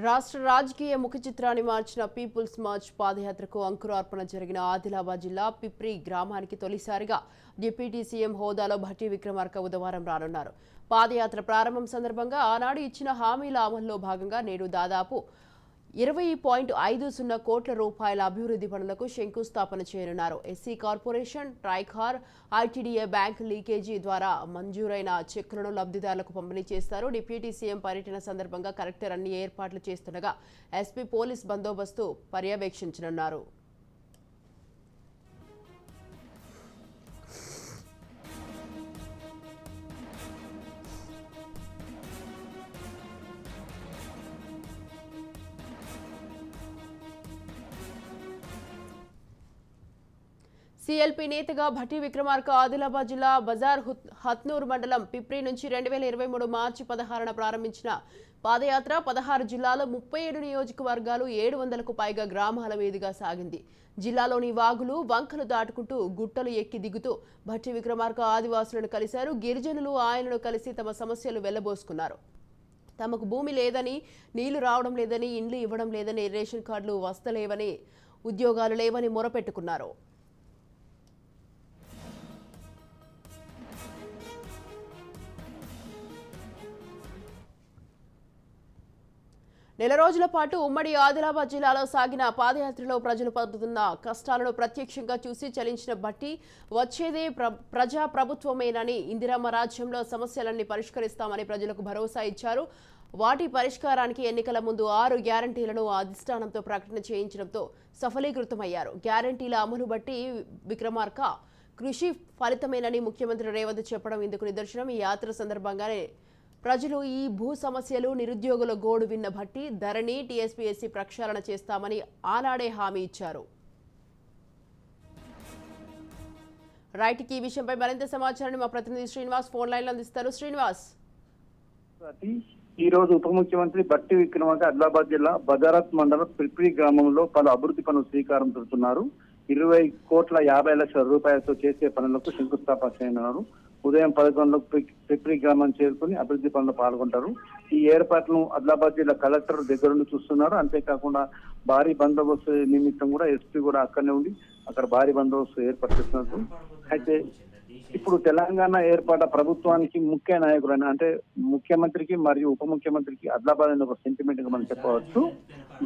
రాష్ట్ర రాజకీయ ముఖ చిత్రాన్ని మార్చిన పీపుల్స్ మార్చ్ పాదయాత్రకు అంకురార్పణ జరిగిన ఆదిలాబాద్ జిల్లా పిప్రి గ్రామానికి తొలిసారిగా డిప్యూటీ సీఎం హోదాలో భట్టి విక్రమార్క బుధవారం రానున్నారు. పాదయాత్ర ప్రారంభం సందర్భంగా ఆనాడు ఇచ్చిన హామీల అమల్లో భాగంగా నేడు దాదాపు 20.50 కోట్ల రూపాయల అభివృద్ధి పనులకు శంకుస్థాపన చేయనున్నారు. SC corporation, TRICOR, ITDA bank leakage ద్వారా మంజూరైన చెక్కులను లబ్ధిదారులకు పంపిణీ చేస్తారు. డిప్యూటీ సీఎం పర్యటన సందర్భంగా కలెక్టర్ అన్ని ఏర్పాట్లు చేస్తుండగా ఎస్పీ పోలీస్ బందోబస్తు పర్యవేక్షించనున్నారు. సీఎల్పీ నేతగా భట్టి విక్రమార్క ఆదిలాబాద్ జిల్లా బజార్ హత్నూర్ మండలం పిప్రి నుంచి 2023 మార్చి 16న ప్రారంభించిన పాదయాత్ర 16 జిల్లాలో 37 నియోజకవర్గాలు 700కు పైగా గ్రామాల మీదుగా సాగింది. జిల్లాలోని వాగులు, వంకలు దాటుకుంటూ గుట్టలు ఎక్కి దిగుతూ భట్టి విక్రమార్క ఆదివాసులను కలిశారు. గిరిజనులు ఆయనను కలిసి తమ సమస్యలు వెళ్లబోసుకున్నారు. తమకు భూమి లేదని, నీళ్లు రావడం లేదని, ఇండ్లు ఇవ్వడం లేదని, రేషన్ కార్డులు వస్తలేవని, ఉద్యోగాలు లేవని మొరపెట్టుకున్నారు. నెల రోజుల పాటు ఉమ్మడి ఆదిలాబాద్ జిల్లాలో సాగిన పాదయాత్రలో ప్రజలు పడుతున్న కష్టాలను ప్రత్యక్షంగా చూసి చలించిన భట్టి వచ్చేదే ప్రజా ప్రభుత్వమేనని, ఇందిరమ్మ రాజ్యంలో సమస్యలన్నీ పరిష్కరిస్తామని ప్రజలకు భరోసా ఇచ్చారు. వాటి పరిష్కారానికి ఎన్నికల ముందు 6 గ్యారంటీలను అధిష్టానంతో ప్రకటన చేయించడంతో సఫలీకృతమయ్యారు. గ్యారంటీల అమలు బట్టి విక్రమార్క కృషి ఫలితమేనని ముఖ్యమంత్రి రేవంత్ చెప్పడం ఇందుకు నిదర్శనం. ఈ యాత్ర సందర్భంగానే ప్రజలు ఈ భూ సమస్యలు, నిరుద్యోగుల గోడు విన్న భట్టి ధరణి, టీఎస్పీఎస్సీ ప్రక్షాళన చేస్తామని ఆనాడే హామీ ఇచ్చారు. రైట్కి ఈ విషయంపై మరింత సమాచారాన్ని మా ప్రతినిధి శ్రీనివాస్ ఫోన్ లైన్ లో అందిస్తారు. శ్రీనివాస్, ఈ రోజు ఉప ముఖ్యమంత్రి భట్టి విక్రమార్క ఆదిలాబాద్ జిల్లా బజారత్ మండలం పిప్రి గ్రామంలో పలు అభివృద్ధి పనులు శ్రీకారం చుడుతున్నారు. 20,50,00,000 రూపాయలతో చేసే పనులకు శంకుస్థాపన చేయనున్నారు. ఉదయం 11 గంటలకు పిప్రి గ్రామం చేరుకుని అభివృద్ధి పనులు పాల్గొంటారు. ఈ ఏర్పాట్లను ఆదిలాబాద్ జిల్లా కలెక్టర్ దగ్గరుండి చూస్తున్నారు. అంతేకాకుండా భారీ బందోబస్తు నిమిత్తం కూడా ఎస్పీ కూడా అక్కడనే ఉండి అక్కడ భారీ బందోబస్తు ఏర్పాటు చేస్తున్నారు. అయితే ఇప్పుడు తెలంగాణ ఏర్పాటు ప్రభుత్వానికి ముఖ్య నాయకులైన అంటే ముఖ్యమంత్రికి మరియు ఉప ముఖ్యమంత్రికి ఆదిలాబాద్ అనే ఒక సెంటిమెంట్ గా మనం చెప్పవచ్చు.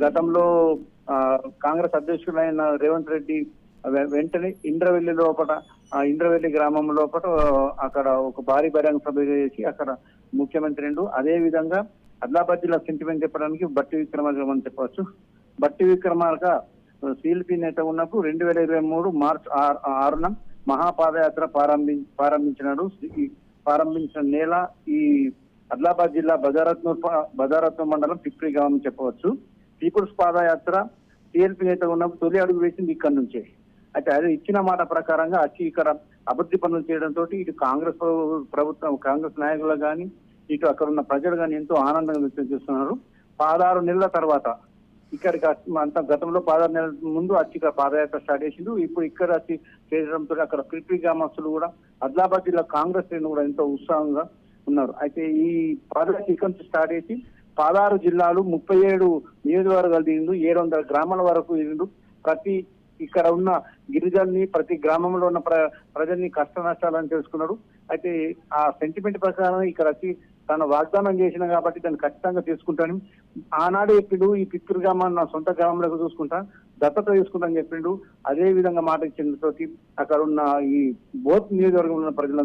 గతంలో కాంగ్రెస్ అధ్యక్షులైన రేవంత్ రెడ్డి వెంటనే ఇంద్రవెల్లి గ్రామం లోపల అక్కడ ఒక భారీ బహిరంగ సభ చేసి అక్కడ ముఖ్యమంత్రి అదే విధంగా ఆదిలాబాద్ జిల్లా సెంటిమెంట్ చెప్పడానికి భట్టి విక్రమార్క అని చెప్పవచ్చు. భట్టి విక్రమార్క సిఎల్పీ నేత ఉన్నప్పుడు 2023 మార్చి 6న మహాపాదయాత్ర ప్రారంభించినాడు. ప్రారంభించిన నేల ఈ ఆదిలాబాద్ జిల్లా బజారత్నూర్ మండలం పిప్రి గ్రామం చెప్పవచ్చు. పీపుల్స్ పాదయాత్ర సిఎల్పీ నేత ఉన్నప్పుడు తొలి అడుగు వేసింది ఇక్కడ నుంచే. అయితే అది ఇచ్చిన మాట ప్రకారంగా వచ్చి ఇక్కడ అభివృద్ధి పనులు చేయడంతో ఇటు కాంగ్రెస్ ప్రభుత్వం, కాంగ్రెస్ నాయకులు కానీ ఇటు అక్కడ ఉన్న ప్రజలు కానీ ఎంతో ఆనందంగా వ్యక్తం చేస్తున్నారు. 16 నెలల తర్వాత ఇక్కడికి అంత గతంలో 16 నెలల ముందు వచ్చి ఇక్కడ పాదయాత్ర స్టార్ట్ చేసిండు. ఇప్పుడు ఇక్కడ వచ్చి చేయడంతో అక్కడ పిపి గ్రామస్తులు కూడా ఆదిలాబాద్ జిల్లా కాంగ్రెస్ శ్రేణులు కూడా ఎంతో ఉత్సాహంగా ఉన్నారు. అయితే ఈ పాదయాత్ర ఇక్కడ నుంచి స్టార్ట్ చేసి 16 జిల్లాలు 37 నియోజకవర్గాలు తిరిగిండు. 700 గ్రామాల వరకు తిరిగిండు. ప్రతి ఇక్కడ ఉన్న గిరిజనుల్ని, ప్రతి గ్రామంలో ఉన్న ప్రజల్ని కష్ట నష్టాలని తెలుసుకున్నాడు. అయితే ఆ సెంటిమెంట్ ప్రకారం ఇక్కడ వచ్చి తను వాగ్దానం చేసిన కాబట్టి దాన్ని ఖచ్చితంగా తీసుకుంటాను. ఆనాడు చెప్పిండు ఈ పిత్తూరు గ్రామాన్ని నా సొంత గ్రామంలోకి చూసుకుంటా, దత్తత తీసుకుంటా అని చెప్పిండు. అదే విధంగా మాట ఇచ్చిన తోటి అక్కడ ఉన్న ఈ బోత్ నియోజకవర్గంలో ఉన్న ప్రజలందరూ